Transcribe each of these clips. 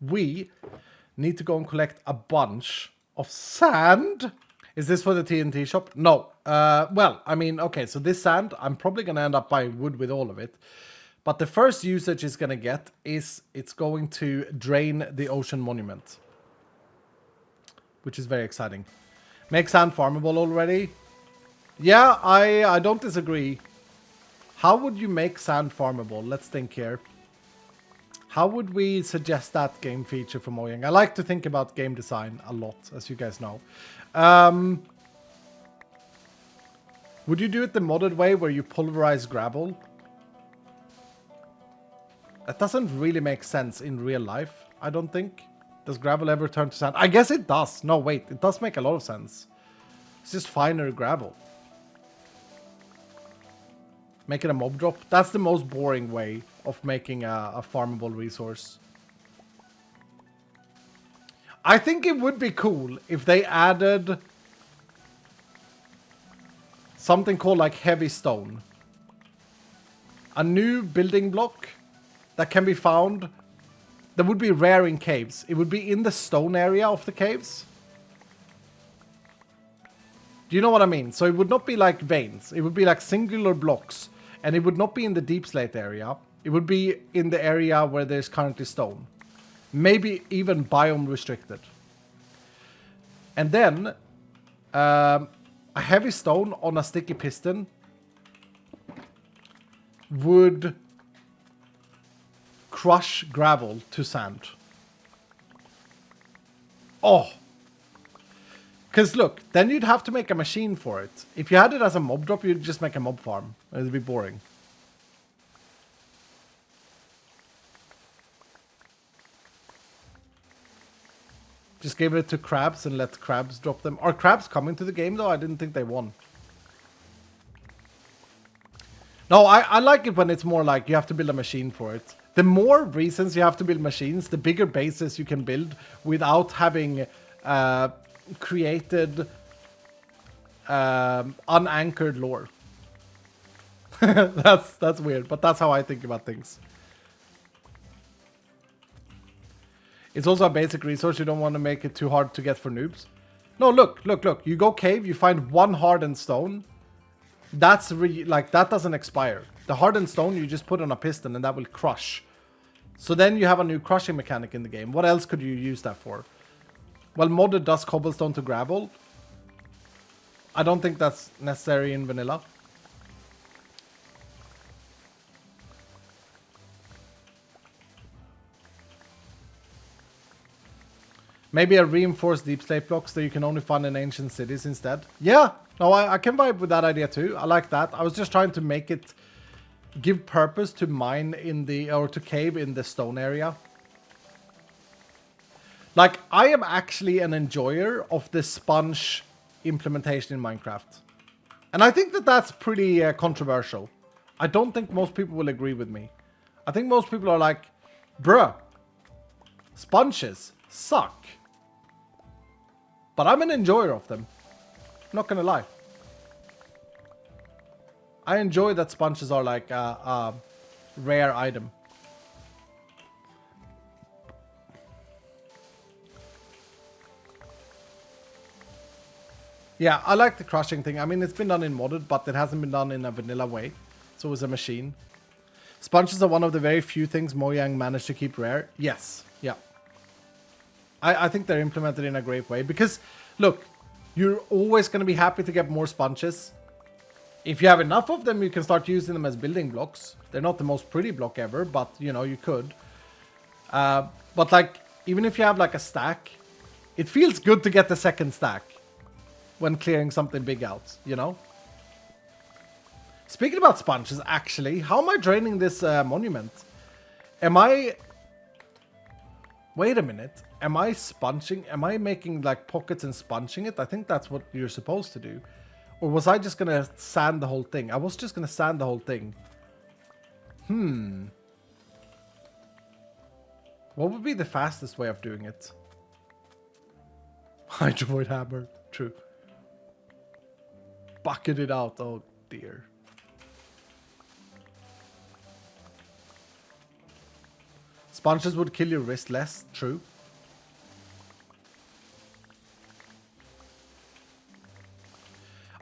we need to go and collect a bunch of sand. Is this for the TNT shop? No. Well, I mean, okay, so this sand, I'm probably going to end up buying wood with all of it. But the first usage it's going to get is it's going to drain the ocean monument. Which is very exciting. Make sand farmable already? Yeah, I don't disagree. How would you make sand farmable? Let's think here. How would we suggest that game feature for Mojang? I like to think about game design a lot, as you guys know. Would you do it the modded way where you pulverize gravel? That doesn't really make sense in real life, I don't think. Does gravel ever turn to sand? I guess it does. No, wait, it does make a lot of sense. It's just finer gravel. Make it a mob drop. That's the most boring way of making a farmable resource. I think it would be cool if they added something called like heavy stone. A new building block that can be found that would be rare in caves. It would be in the stone area of the caves. Do you know what I mean? So it would not be like veins. It would be like singular blocks. And it would not be in the deep slate area. It would be in the area where there's currently stone. Maybe even biome restricted. And then a heavy stone on a sticky piston would crush gravel to sand. Oh. Because look, then you'd have to make a machine for it. If you had it as a mob drop, you'd just make a mob farm. It'd be boring. Just give it to crabs and let crabs drop them. Are crabs coming to the game though? I didn't think they won. No, I like it when it's more like you have to build a machine for it. The more reasons you have to build machines, the bigger bases you can build without having created unanchored lore. That's weird, but that's how I think about things. It's also a basic resource. You don't want to make it too hard to get for noobs. No, look. You go cave, you find one hardened stone. That's like that doesn't expire. The hardened stone you just put on a piston and that will crush. So then you have a new crushing mechanic in the game. What else could you use that for? Well, modded does cobblestone to gravel. I don't think that's necessary in vanilla. Maybe a reinforced deep slate blocks that you can only find in ancient cities instead. Yeah, no, I can vibe with that idea too. I like that. I was just trying to make it give purpose to mine in the, or to cave in the stone area. Like, I am actually an enjoyer of the sponge implementation in Minecraft. And I think that that's pretty controversial. I don't think most people will agree with me. I think most people are like, bruh, sponges suck. But I'm an enjoyer of them. Not gonna lie. I enjoy that sponges are like a rare item. Yeah, I like the crushing thing. I mean, it's been done in modded, but it hasn't been done in a vanilla way. So it was a machine. Sponges are one of the very few things Mojang managed to keep rare. Yes, yeah. I think they're implemented in a great way. Because, look, you're always going to be happy to get more sponges. If you have enough of them, you can start using them as building blocks. They're not the most pretty block ever, but, you know, you could. But, like, even if you have, like, a stack, it feels good to get the second stack when clearing something big out, you know? Speaking about sponges, actually, how am I draining this monument? Am I... Wait a minute. Am I sponging? Am I making, like, pockets and sponging it? I think that's what you're supposed to do. Or was I just gonna sand the whole thing? I was just gonna sand the whole thing. What would be the fastest way of doing it? Hydrovoid hammer. True. Bucket it out. Oh, dear. Sponges would kill your wrist less, true.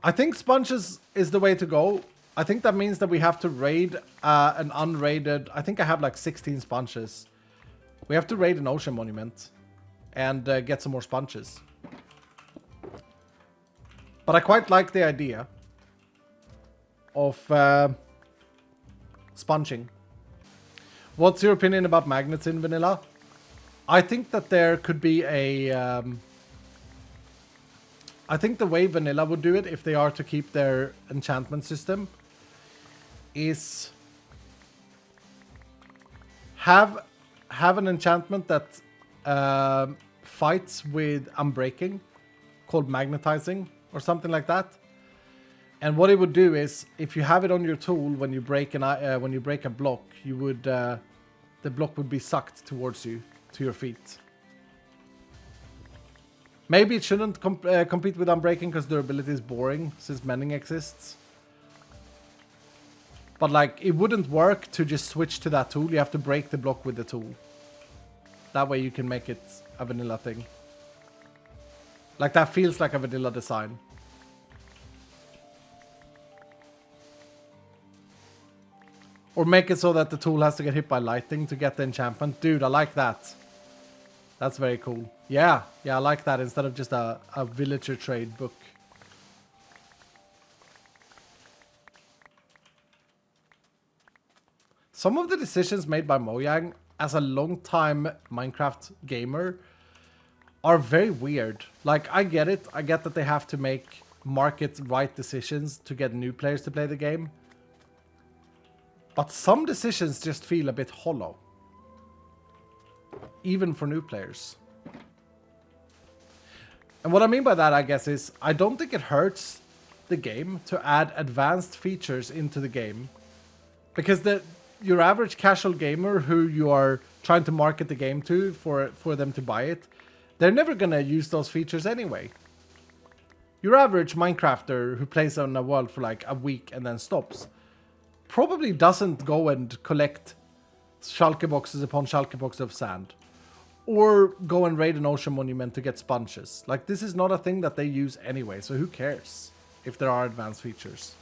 I think sponges is the way to go. I think that means that we have to raid an unraided... I think I have like 16 sponges. We have to raid an ocean monument and get some more sponges. But I quite like the idea of sponging. What's your opinion about magnets in vanilla? I think that there could be a... I think the way vanilla would do it, if they are to keep their enchantment system, is have an enchantment that fights with unbreaking, called magnetizing or something like that. And what it would do is, if you have it on your tool when you break a block, you would the block would be sucked towards you, to your feet. Maybe it shouldn't compete with unbreaking because durability is boring since mending exists. But like, it wouldn't work to just switch to that tool. You have to break the block with the tool. That way you can make it a vanilla thing. Like, that feels like a vanilla design. Or make it so that the tool has to get hit by lightning to get the enchantment. Dude, I like that. That's very cool. Yeah, I like that instead of just a villager trade book. Some of the decisions made by Mojang as a long-time Minecraft gamer are very weird. Like, I get it. I get that they have to make market right decisions to get new players to play the game. But some decisions just feel a bit hollow. Even for new players. And what I mean by that, I guess, is I don't think it hurts the game to add advanced features into the game. Because your average casual gamer who you are trying to market the game to for them to buy it, they're never going to use those features anyway. Your average Minecrafter who plays on a world for like a week and then stops probably doesn't go and collect shulker boxes upon shulker boxes of sand. Or go and raid an ocean monument to get sponges. Like, this is not a thing that they use anyway, so who cares if there are advanced features?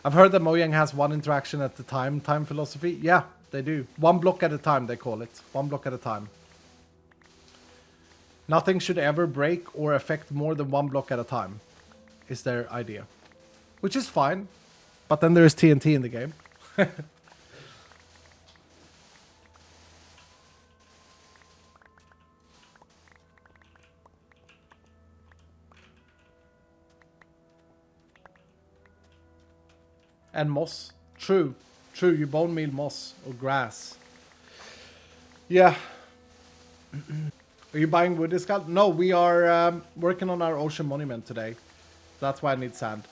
I've heard that Mojang has one interaction at the time philosophy. Yeah, they do. One block at a time, they call it. One block at a time. Nothing should ever break or affect more than one block at a time, is their idea. Which is fine. But then there is TNT in the game. And moss. True. True, you bone meal moss or grass. Yeah. Are you buying wood, Iskall? No, we are working on our ocean monument today. That's why I need sand.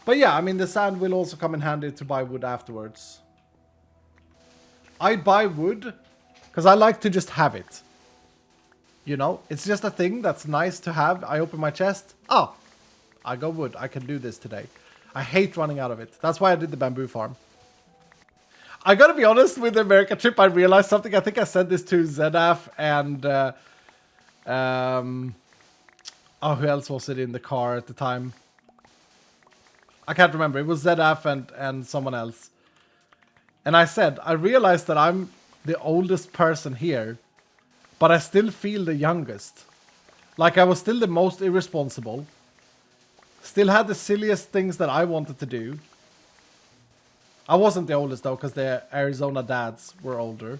But yeah, I mean, the sand will also come in handy to buy wood afterwards. I buy wood because I like to just have it. You know, it's just a thing that's nice to have. I open my chest. Oh, I got wood. I can do this today. I hate running out of it. That's why I did the bamboo farm. I gotta be honest, with the America trip, I realized something. I think I said this to Zedaf and... oh, who else was it in the car at the time? I can't remember. It was Zedaf and someone else. And I said, I realized that I'm the oldest person here, but I still feel the youngest. Like, I was still the most irresponsible. Still had the silliest things that I wanted to do. I wasn't the oldest though, because the Arizona dads were older.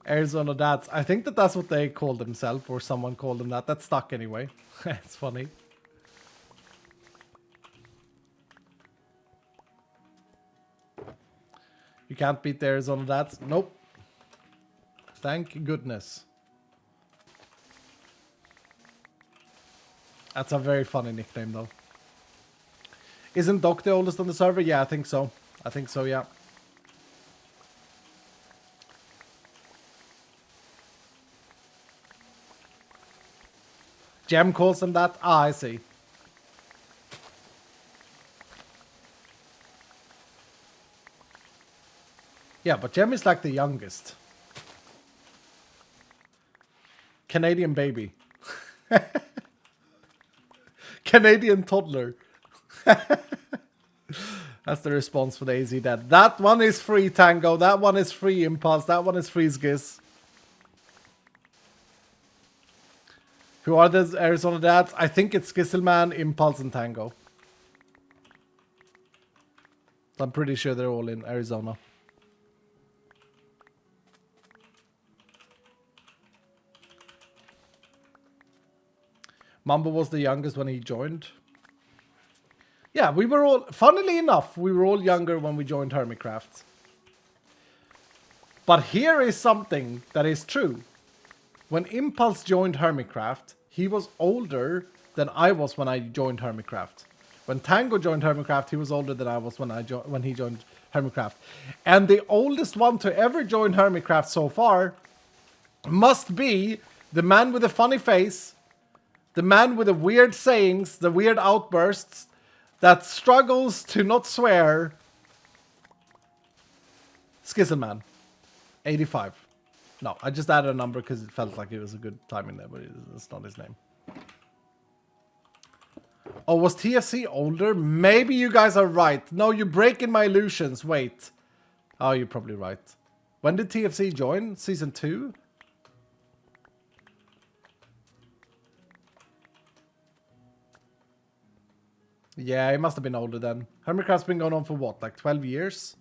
Arizona dads. I think that that's what they called themselves, or someone called them that. That stuck anyway. It's funny. You can't beat the Arizona dads? Nope. Thank goodness. That's a very funny nickname though. Isn't Doc the oldest on the server? Yeah, I think so. I think so, yeah. Gem calls them that? Ah, I see. Yeah, but Jem is like the youngest. Canadian baby. Canadian toddler. That's the response for the AZ Dad. That one is free, Tango. That one is free, Impulse. That one is free, Zgiz. Who are the Arizona Dads? I think it's Gisselman, Impulse, and Tango. I'm pretty sure they're all in Arizona. Mambo was the youngest when he joined. Yeah, we were all, funnily enough, we were all younger when we joined Hermitcraft. But here is something that is true. When Impulse joined Hermitcraft, he was older than I was when I joined Hermitcraft. When Tango joined Hermitcraft, he was older than I was when he joined Hermitcraft. And the oldest one to ever join Hermitcraft so far must be the man with the funny face, the man with the weird sayings, the weird outbursts, that struggles to not swear. Skizzelman. 85. No, I just added a number because it felt like it was a good timing there, but it's not his name. Oh, was TFC older? Maybe you guys are right. No, you're breaking my illusions. Wait. Oh, you're probably right. When did TFC join? Season 2? Yeah, he must have been older then. Hermitcraft's been going on for what, like 12 years?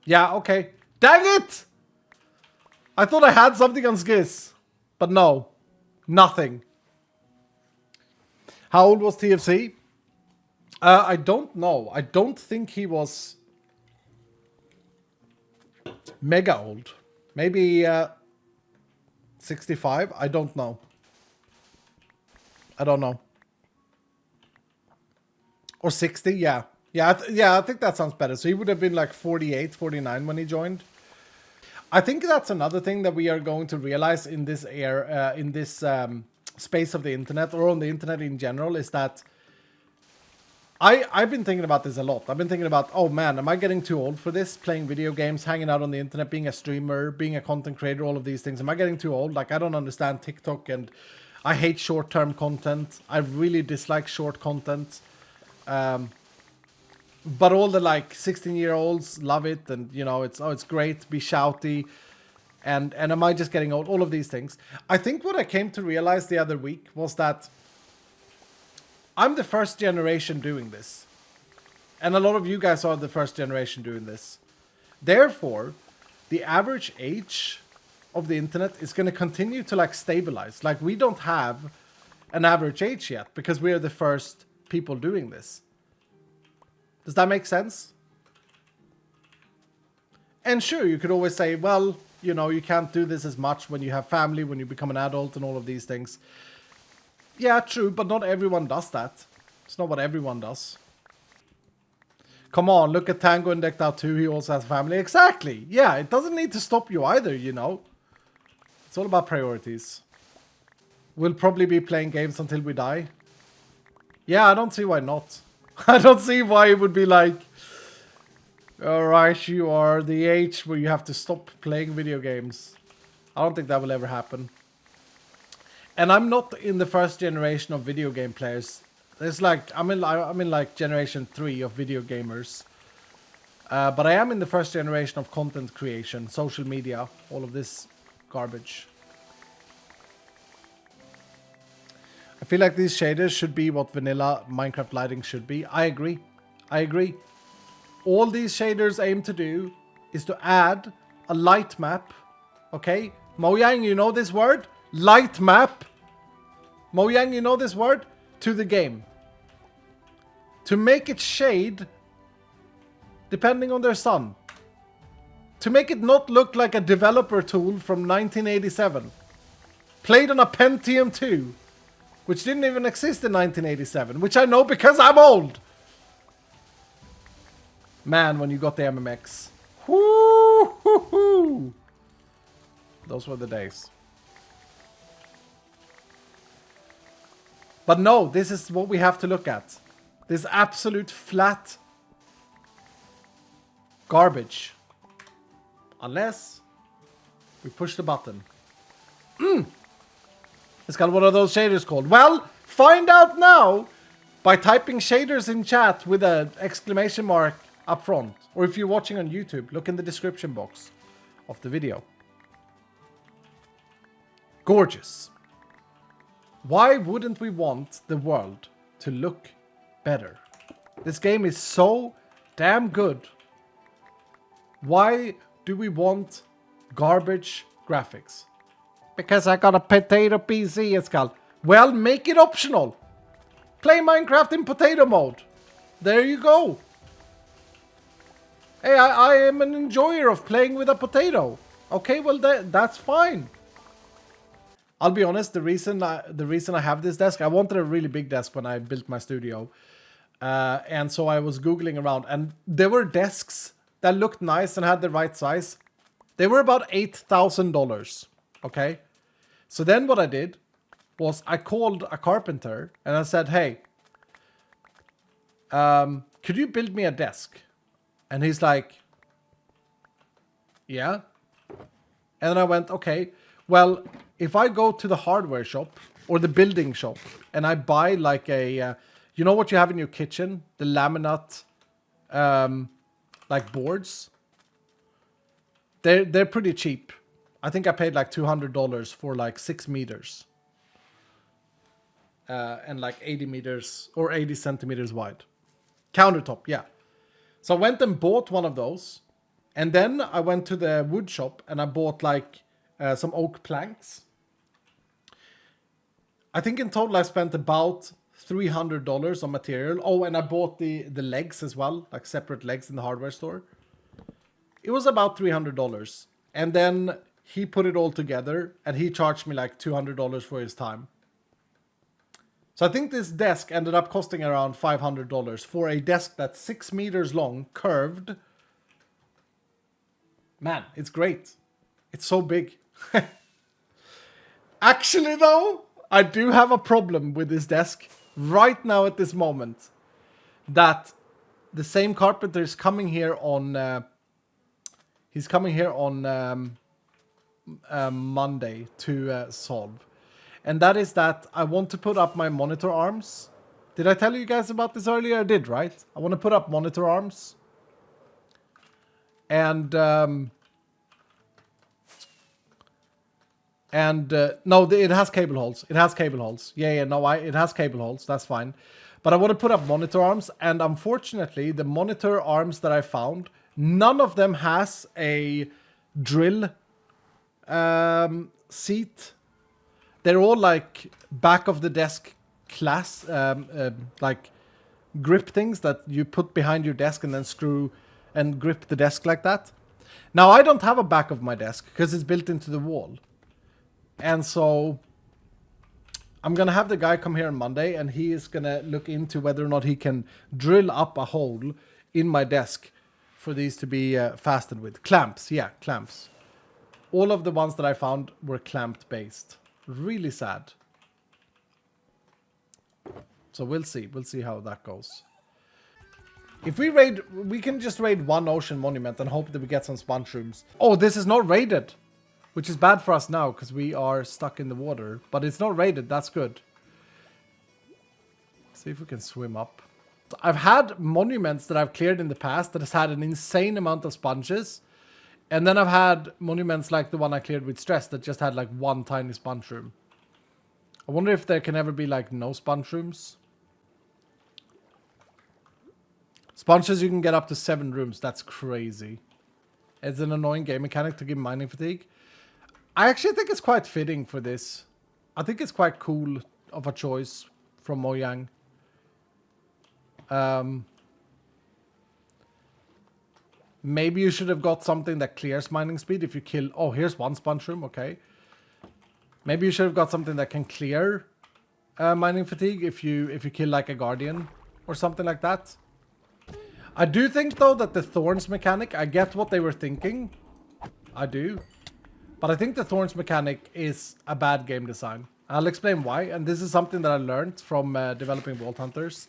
Yeah, okay. Dang it! I thought I had something on Skiz. But no. Nothing. How old was TFC? I don't know. I don't think he was mega old. Maybe 65? I don't know. I don't know. Or 60? Yeah. Yeah, I think that sounds better. So he would have been like 48, 49 when he joined. I think that's another thing that we are going to realize in this space of the internet, or on the internet in general, is that I've been thinking about this a lot. I've been thinking about, oh man, am I getting too old for this? Playing video games, hanging out on the internet, being a streamer, being a content creator, all of these things. Am I getting too old? Like, I don't understand TikTok, and I hate short-term content. I really dislike short content. But all the like 16-year-olds love it, and you know, it's great, be shouty, and am I just getting old? All of these things. I think what I came to realize the other week was that I'm the first generation doing this, and a lot of you guys are the first generation doing this. Therefore, the average age of the internet is going to continue to like stabilize. Like, we don't have an average age yet because we are the first people doing this. Does that make sense? And sure, you could always say, well, you know, you can't do this as much when you have family, when you become an adult and all of these things. Yeah, true, but not everyone does that. It's not what everyone does. Come on, look at Tango and Decked Out 2, he also has family. Exactly! Yeah, it doesn't need to stop you either, you know. It's all about priorities. We'll probably be playing games until we die. Yeah, I don't see why not. I don't see why it would be like, alright, you are the age where you have to stop playing video games. I don't think that will ever happen. And I'm not in the first generation of video game players. There's like, I'm in like generation 3 of video gamers. But I am in the first generation of content creation, social media, all of this garbage. I feel like these shaders should be what vanilla Minecraft lighting should be. I agree. I agree. All these shaders aim to do is to add a light map. Okay? Mojang, you know this word? Light map. Mojang, you know this word? To the game. To make it shade depending on their sun. To make it not look like a developer tool from 1987. Played on a Pentium 2. Which didn't even exist in 1987. Which I know because I'm old. Man, when you got the MMX. Whoo-hoo-hoo. Those were the days. But no, this is what we have to look at. This absolute flat garbage. Unless we push the button. It's got what are those shaders called? Well, find out now by typing shaders in chat with an exclamation mark up front. Or if you're watching on YouTube, look in the description box of the video. Gorgeous. Why wouldn't we want the world to look better? This game is so damn good. Why do we want garbage graphics? Because I got a potato PC, Iskall. Well, make it optional. Play Minecraft in potato mode. There you go. Hey, I am an enjoyer of playing with a potato. Okay, well, that's fine. I'll be honest, the reason I have this desk, I wanted a really big desk when I built my studio. And so I was Googling around, and there were desks that looked nice and had the right size. They were about $8,000, okay? So then what I did was I called a carpenter and I said, hey, could you build me a desk? And he's like, yeah. And then I went, okay, well, if I go to the hardware shop or the building shop and I buy like a, you know what you have in your kitchen? The laminate, like boards. They're pretty cheap. I think I paid like $200 for like 6 meters. And like 80 meters or 80 centimeters wide. Countertop, yeah. So I went and bought one of those. And then I went to the wood shop and I bought like some oak planks. I think in total I spent about $300 on material. Oh, and I bought the legs as well, like separate legs in the hardware store. It was about $300. And then he put it all together and he charged me like $200 for his time. So I think this desk ended up costing around $500 for a desk that's 6 meters long, curved. Man, it's great. It's so big. Actually, though, I do have a problem with this desk right now at this moment. That the same carpenter is coming here on... he's coming here on Monday to solve. And that is that I want to put up my monitor arms. Did I tell you guys about this earlier? I did, right? I want to put up monitor arms. And no, it has cable holes. It has cable holes. Yeah, no, it has cable holes. That's fine. But I want to put up monitor arms. And unfortunately, the monitor arms that I found, none of them has a drill seat. They're all like back of the desk class, like grip things that you put behind your desk and then screw and grip the desk like that. Now, I don't have a back of my desk because it's built into the wall. And so I'm going to have the guy come here on Monday and he is going to look into whether or not he can drill up a hole in my desk for these to be fastened with. Clamps, yeah, clamps. All of the ones that I found were clamped based. Really sad. So we'll see. We'll see how that goes. If we raid, we can just raid one ocean monument and hope that we get some sponge rooms. Oh, this is not raided. Which is bad for us now because we are stuck in the water. But it's not raided. That's good. See if we can swim up. I've had monuments that I've cleared in the past that has had an insane amount of sponges. And then I've had monuments like the one I cleared with stress that just had like one tiny sponge room. I wonder if there can ever be like no sponge rooms. Sponges, you can get up to 7 rooms. That's crazy. It's an annoying game mechanic to give mining fatigue. I actually think it's quite fitting for this. I think it's quite cool of a choice from MOJANG. Maybe you should have got something that clears mining speed if you kill... Oh, here's one sponge room, okay. Maybe you should have got something that can clear mining fatigue if you kill like a guardian or something like that. I do think though that the thorns mechanic, I get what they were thinking. I do. But I think the thorns mechanic is a bad game design. I'll explain why. And this is something that I learned from developing Vault Hunters.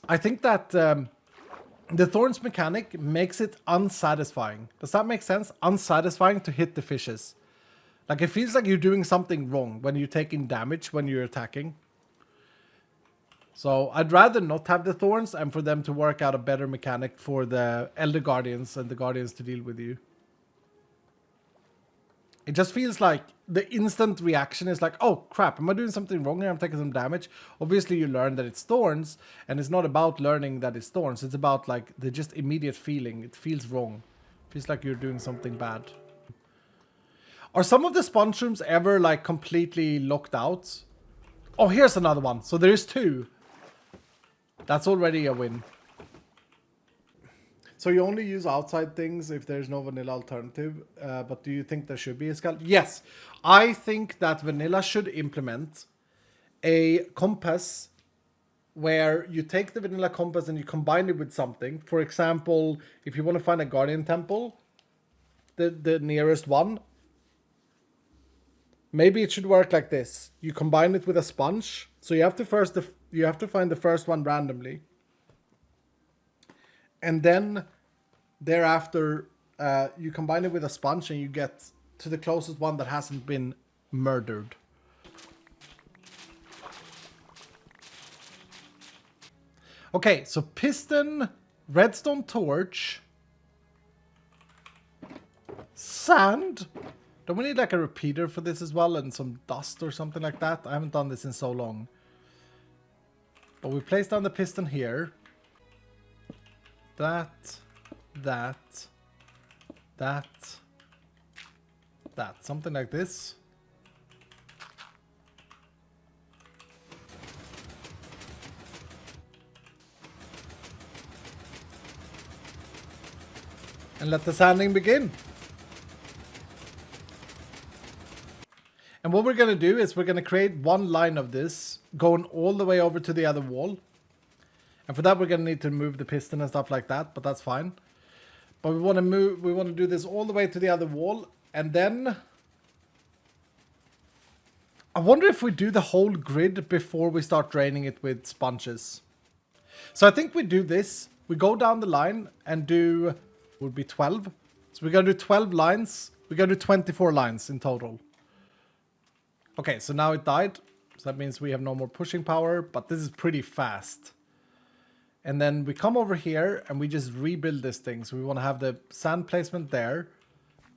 I think that the thorns mechanic makes it unsatisfying. Does that make sense? Unsatisfying to hit the fishes. Like, it feels like you're doing something wrong when you're taking damage when you're attacking. So I'd rather not have the thorns and for them to work out a better mechanic for the Elder Guardians and the Guardians to deal with you. It just feels like the instant reaction is like, oh crap, am I doing something wrong here? I'm taking some damage. Obviously you learn that it's thorns, and it's not about learning that it's thorns. It's about like the just immediate feeling. It feels wrong. It feels like you're doing something bad. Are some of the sponge rooms ever like completely locked out? Oh, here's another one. So there is 2. That's already a win. So you only use outside things if there's no vanilla alternative, but do you think there should be a Iskall? Yes, I think that vanilla should implement a compass where you take the vanilla compass and you combine it with something. For example, if you want to find a guardian temple, the nearest one, maybe it should work like this. You combine it with a sponge, so you have to find the first one randomly. And then thereafter, you combine it with a sponge and you get to the closest one that hasn't been murdered. Okay, so piston, redstone torch, sand. Don't we need like a repeater for this as well and some dust or something like that? I haven't done this in so long. But we place down the piston here. That. Something like this. And let the sanding begin. And what we're going to do is we're going to create one line of this going all the way over to the other wall. And for that, we're going to need to move the piston and stuff like that, but that's fine. But we want to do this all the way to the other wall. And then I wonder if we do the whole grid before we start draining it with sponges. So I think we do this. We go down the line and do, would be 12. So we're going to do 12 lines. We're going to do 24 lines in total. Okay, so now it died. So that means we have no more pushing power, but this is pretty fast. And then we come over here and we just rebuild this thing. So we want to have the sand placement there,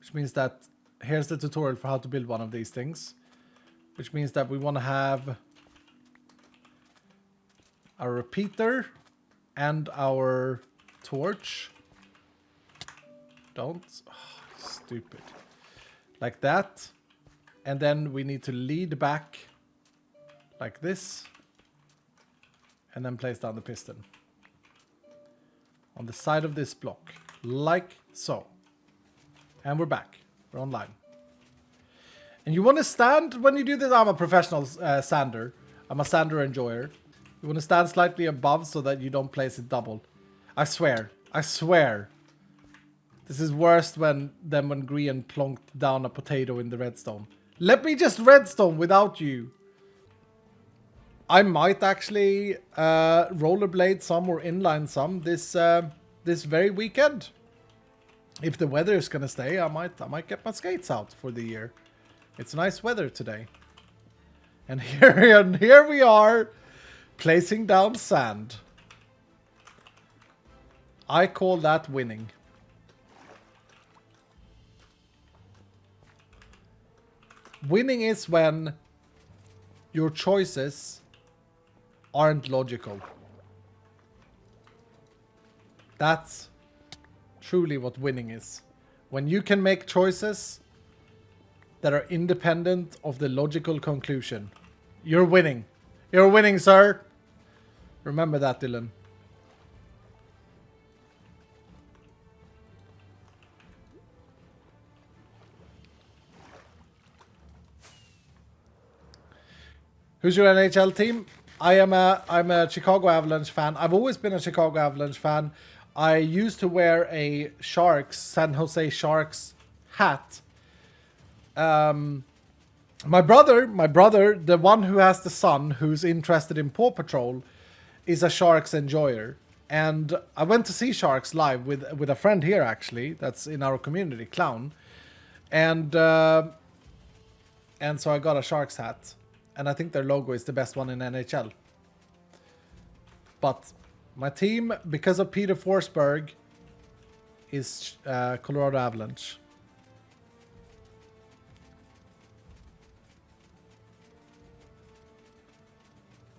which means that here's the tutorial for how to build one of these things. Which means that we want to have our repeater and our torch. Don't. Oh, stupid. Like that. And then we need to lead back like this. And then place down the piston. On the side of this block. Like so. And we're back. We're online. And you want to stand when you do this. I'm a professional sander. I'm a sander enjoyer. You want to stand slightly above so that you don't place it double. I swear. I swear. This is worse than when Grian plonked down a potato in the redstone. Let me just redstone without you. I might actually rollerblade some or inline some this very weekend. If the weather is gonna stay, I might get my skates out for the year. It's nice weather today. And here we are placing down sand. I call that winning. Winning is when your choices aren't logical. That's truly what winning is. When you can make choices that are independent of the logical conclusion. You're winning. You're winning, sir. Remember that, Dylan. Who's your NHL team? I'm a Chicago Avalanche fan. I've always been a Chicago Avalanche fan. I used to wear a San Jose Sharks hat. My brother, the one who has the son who's interested in Paw Patrol, is a sharks enjoyer. And I went to see sharks live with a friend here, actually, that's in our community, Clown. And so I got a sharks hat. And I think their logo is the best one in NHL. But my team, because of Peter Forsberg, is Colorado Avalanche.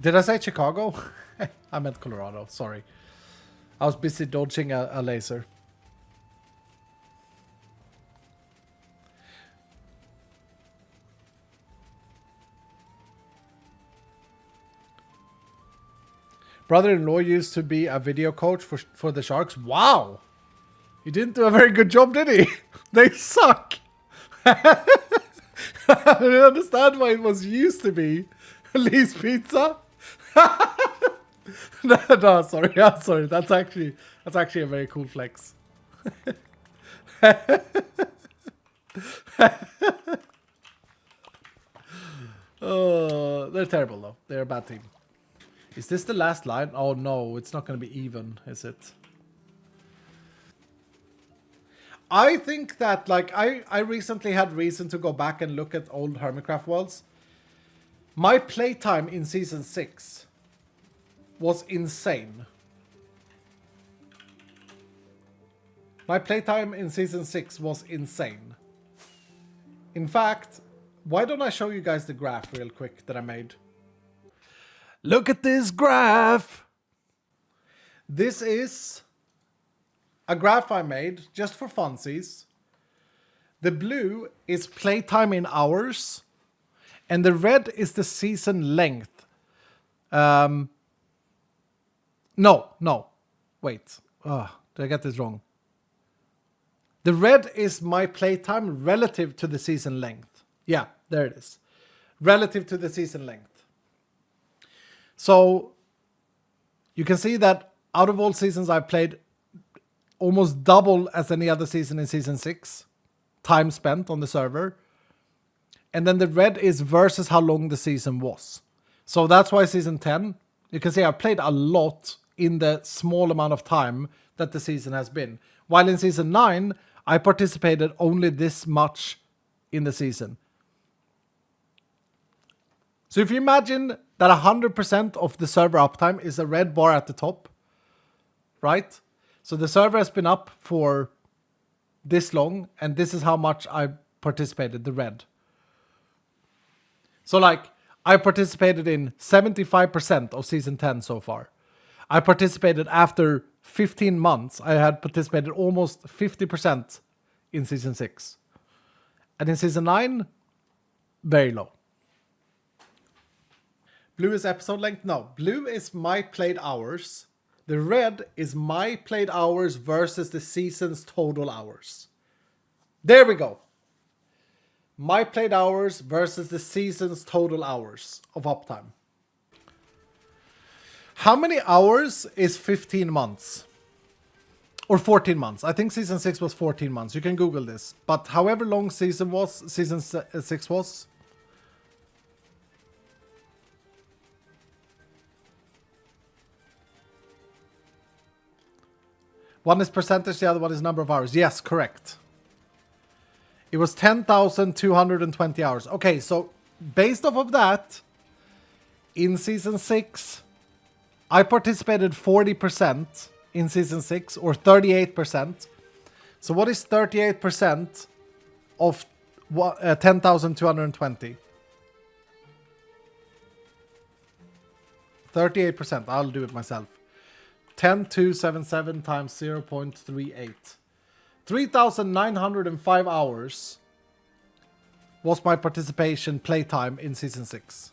Did I say Chicago? I meant Colorado, sorry. I was busy dodging a laser. Brother-in-law used to be a video coach for the Sharks. Wow! He didn't do a very good job, did he? They suck! I don't understand why it was used to be. Lee's Pizza? no, sorry. I'm sorry. That's actually a very cool flex. Oh, they're terrible though. They're a bad team. Is this the last line? Oh no, it's not going to be even, is it? I think that, like, I recently had reason to go back and look at old Hermitcraft worlds. My playtime in Season 6 was insane. My playtime in Season 6 was insane. In fact, why don't I show you guys the graph real quick that I made? Look at this graph! This is a graph I made just for funsies. The blue is playtime in hours, and the red is the season length. No. Wait. Oh, did I get this wrong? The red is my playtime relative to the season length. Yeah, there it is. Relative to the season length. So you can see that out of all seasons I've played almost double as any other season in Season 6. Time spent on the server. And then the red is versus how long the season was. So that's why Season 10, you can see I've played a lot in the small amount of time that the season has been. While in Season 9, I participated only this much in the season. So if you imagine that 100% of the server uptime is a red bar at the top, right? So the server has been up for this long, and this is how much I participated, the red. So like, I participated in 75% of Season 10 so far. I participated after 15 months. I had participated almost 50% in Season 6. And in Season 9, very low. Blue is episode length? No. Blue is my played hours. The red is my played hours versus the season's total hours. There we go. My played hours versus the season's total hours of uptime. How many hours is 15 months? Or 14 months. I think Season 6 was 14 months. You can Google this. But however long Season 6 was... One is percentage, the other one is number of hours. Yes, correct. It was 10,220 hours. Okay, so based off of that, in Season 6, I participated 40% in Season 6, or 38%. So what is 38% of 10,220? 38%. I'll do it myself. 10,277 times 0.38. 3,905 hours was my participation playtime in Season 6.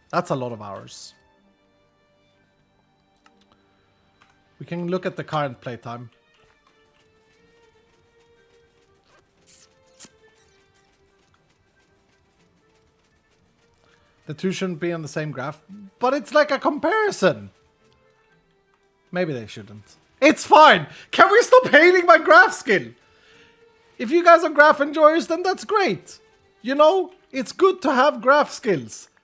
That's a lot of hours. We can look at the current playtime. The two shouldn't be on the same graph, but it's like a comparison. Maybe they shouldn't. It's fine! Can we stop hating my graph skill? If you guys are graph enjoyers, then that's great. You know, it's good to have graph skills.